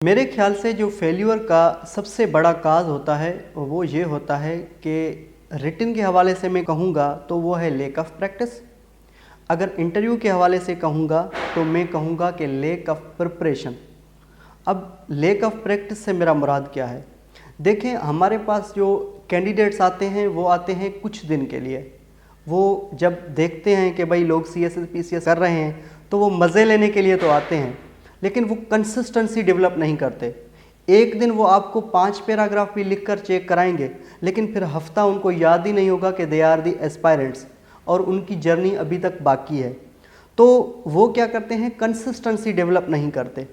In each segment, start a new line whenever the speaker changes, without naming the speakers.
मेरे ख्याल से जो फेल्यूर का सबसे बड़ा काज होता है वो ये होता है कि रिटन के हवाले से मैं कहूँगा तो वो है लैक ऑफ प्रैक्टिस। अगर इंटरव्यू के हवाले से कहूँगा तो मैं कहूँगा कि लैक ऑफ प्रिपरेशन। अब लैक ऑफ प्रैक्टिस से मेरा मुराद क्या है? देखें, हमारे पास जो कैंडिडेट्स आते हैं वो आते हैं कुछ दिन के लिए। वो जब देखते हैं कि भाई लोग CSS PCS कर रहे हैं तो वो मज़े लेने के लिए तो आते हैं, लेकिन वो कंसिस्टेंसी डेवलप नहीं करते। एक दिन वो आपको 5 पैराग्राफ भी लिखकर चेक कराएंगे, लेकिन फिर हफ्ता उनको याद ही नहीं होगा कि दे आर दी एस्पायरेंट्स और उनकी जर्नी अभी तक बाकी है। तो वो क्या करते हैं, कंसिस्टेंसी डेवलप नहीं करते।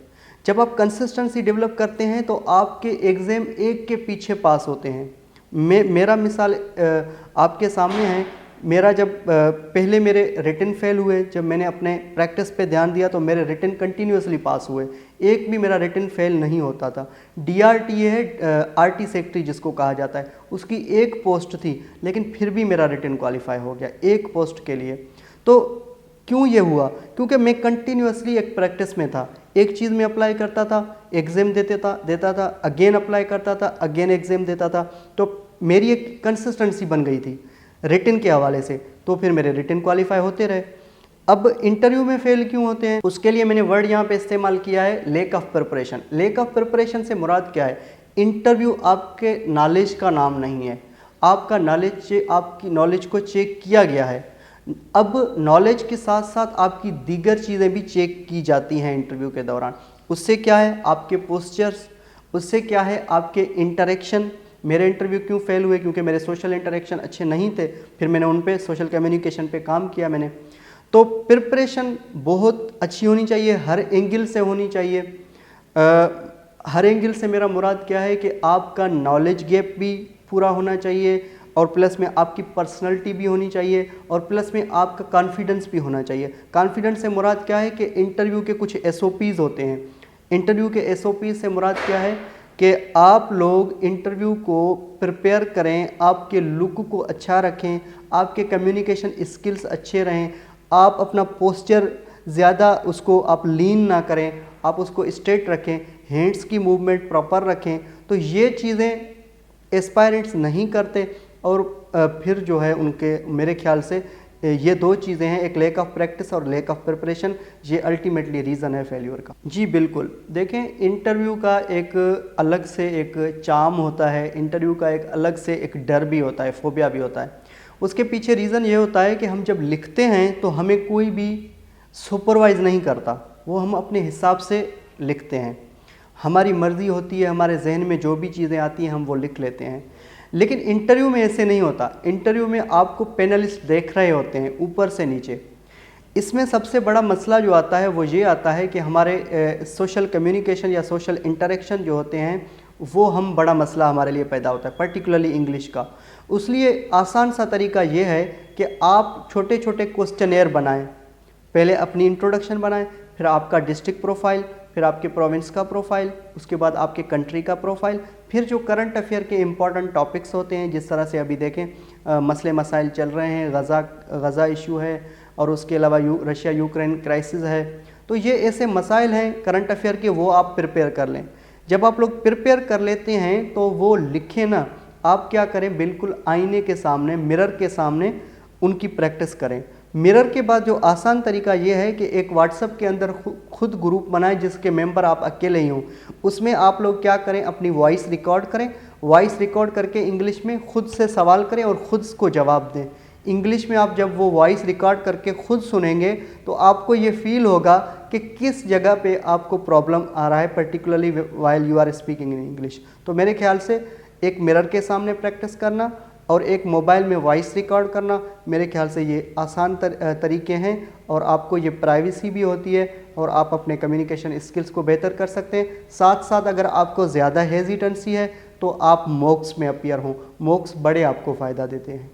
जब आप कंसिस्टेंसी डेवलप करते हैं तो आपके एग्ज़ाम एक के पीछे पास होते हैं। मेरा मिसाल आपके सामने है। मेरा जब पहले मेरे रिटन फेल हुए, जब मैंने अपने प्रैक्टिस पे ध्यान दिया तो मेरे रिटन कंटिन्यूसली पास हुए, एक भी मेरा रिटन फेल नहीं होता था। DRT है, RT सेक्रेटरी जिसको कहा जाता है, उसकी एक पोस्ट थी, लेकिन फिर भी मेरा रिटन क्वालिफाई हो गया एक पोस्ट के लिए। तो क्यों ये हुआ? क्योंकि मैं कंटिन्यूसली एक प्रैक्टिस में था। एक चीज़ में अप्लाई करता था, एग्ज़ाम देता था, अगेन अप्लाई करता था, अगेन एग्ज़ाम देता था। तो मेरी एक कंसिस्टेंसी बन गई थी रिटन के हवाले से, तो फिर मेरे रिटन क्वालिफाई होते रहे। अब इंटरव्यू में फेल क्यों होते हैं, उसके लिए मैंने वर्ड यहाँ पे इस्तेमाल किया है lack of preparation. Lack of preparation से मुराद क्या है? इंटरव्यू आपके नॉलेज का नाम नहीं है। आपका नॉलेज, आपकी नॉलेज को चेक किया गया है। अब नॉलेज के साथ साथ आपकी दीगर चीज़ें भी चेक की जाती हैं इंटरव्यू के दौरान। उससे क्या है, आपके पोस्चर्स, उससे क्या है, आपके इंटरेक्शन। मेरे इंटरव्यू क्यों फेल हुए? क्योंकि मेरे सोशल इंटरेक्शन अच्छे नहीं थे। फिर मैंने उन पे सोशल कम्युनिकेशन पे काम किया मैंने। तो प्रिपरेशन बहुत अच्छी होनी चाहिए, हर एंगल से होनी चाहिए। हर एंगल से मेरा मुराद क्या है कि आपका नॉलेज गैप भी पूरा होना चाहिए, और प्लस में आपकी पर्सनैलिटी भी होनी चाहिए, और प्लस में आपका कॉन्फिडेंस भी होना चाहिए। कॉन्फिडेंस से मुराद क्या है कि इंटरव्यू के कुछ SOPs होते हैं। इंटरव्यू के SOPs से मुराद क्या है कि आप लोग इंटरव्यू को प्रिपेयर करें, आपके लुक को अच्छा रखें, आपके कम्युनिकेशन स्किल्स अच्छे रहें, आप अपना पोस्चर ज़्यादा उसको आप लीन ना करें, आप उसको स्ट्रेट रखें, हैंड्स की मूवमेंट प्रॉपर रखें। तो ये चीज़ें एस्पायरेंट्स नहीं करते, और फिर जो है उनके, मेरे ख्याल से ये दो चीज़ें हैं, एक लैक ऑफ प्रैक्टिस और लैक ऑफ प्रिपरेशन, ये अल्टीमेटली रीज़न है फेल्यूर का। जी बिल्कुल, देखें, इंटरव्यू का एक अलग से एक चार्म होता है, इंटरव्यू का एक अलग से एक डर भी होता है, फोबिया भी होता है। उसके पीछे रीज़न ये होता है कि हम जब लिखते हैं तो हमें कोई भी सुपरवाइज़ नहीं करता, वो हम अपने हिसाब से लिखते हैं। हमारी मर्ज़ी होती है, हमारे जहन में जो भी चीज़ें आती हैं हम वो लिख लेते हैं। लेकिन इंटरव्यू में ऐसे नहीं होता। इंटरव्यू में आपको पैनलिस्ट देख रहे होते हैं ऊपर से नीचे। इसमें सबसे बड़ा मसला जो आता है वो ये आता है कि हमारे सोशल कम्युनिकेशन या सोशल इंटरेक्शन जो होते हैं वो हम बड़ा मसला हमारे लिए पैदा होता है, पर्टिकुलरली इंग्लिश का। उसलिए आसान सा तरीका ये है कि आप छोटे छोटे क्वेश्चनेयर बनाएं। पहले अपनी इंट्रोडक्शन बनाएं, फिर आपका डिस्ट्रिक्ट प्रोफाइल, फिर आपके प्रोविंस का प्रोफाइल, उसके बाद आपके कंट्री का प्रोफाइल, फिर जो करंट अफेयर के इंपॉर्टेंट टॉपिक्स होते हैं, जिस तरह से अभी देखें मसले मसाइल चल रहे हैं, गज़ा इशू है, और उसके अलावा रशिया यूक्रेन क्राइसिस है। तो ये ऐसे मसाइल हैं करंट अफेयर के, वो आप प्रिपेयर कर लें। जब आप लोग प्रिपेयर कर लेते हैं तो वो लिखें ना, आप क्या करें, बिल्कुल आईने के सामने, मिरर के सामने उनकी प्रैक्टिस करें। मिरर के बाद जो आसान तरीका ये है कि एक व्हाट्सएप के अंदर खुद ग्रुप बनाएं जिसके मेंबर आप अकेले ही हों। उसमें आप लोग क्या करें, अपनी वॉइस रिकॉर्ड करें, वॉइस रिकॉर्ड करके इंग्लिश में खुद से सवाल करें और खुद को जवाब दें। इंग्लिश में आप जब वो वॉइस रिकॉर्ड करके खुद सुनेंगे तो आपको ये फील होगा कि किस जगह पे आपको प्रॉब्लम आ रहा है, particularly while you are speaking in English. तो मेरे ख्याल से एक मिरर के सामने प्रैक्टिस करना और एक मोबाइल में वॉइस रिकॉर्ड करना, मेरे ख्याल से ये आसान तरीके हैं, और आपको ये प्राइवेसी भी होती है, और आप अपने कम्युनिकेशन स्किल्स को बेहतर कर सकते हैं। साथ साथ अगर आपको ज़्यादा हेजिटेंसी है तो आप मॉक्स में अपीयर हों। मॉक्स बड़े आपको फ़ायदा देते हैं।